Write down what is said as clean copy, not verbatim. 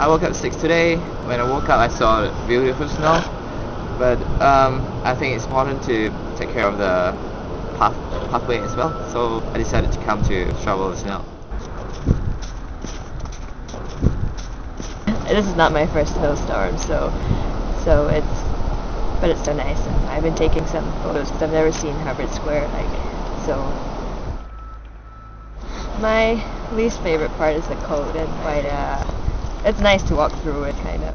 I woke up at 6 today. When I woke up, I saw beautiful snow. But I think it's important to take care of the pathway as well. So I decided to come to shovel the snow. This is not my first snowstorm, so but it's so nice. And I've been taking some photos because I've never seen Harvard Square so. My least favorite part is the code, and it's nice to walk through it, kind of.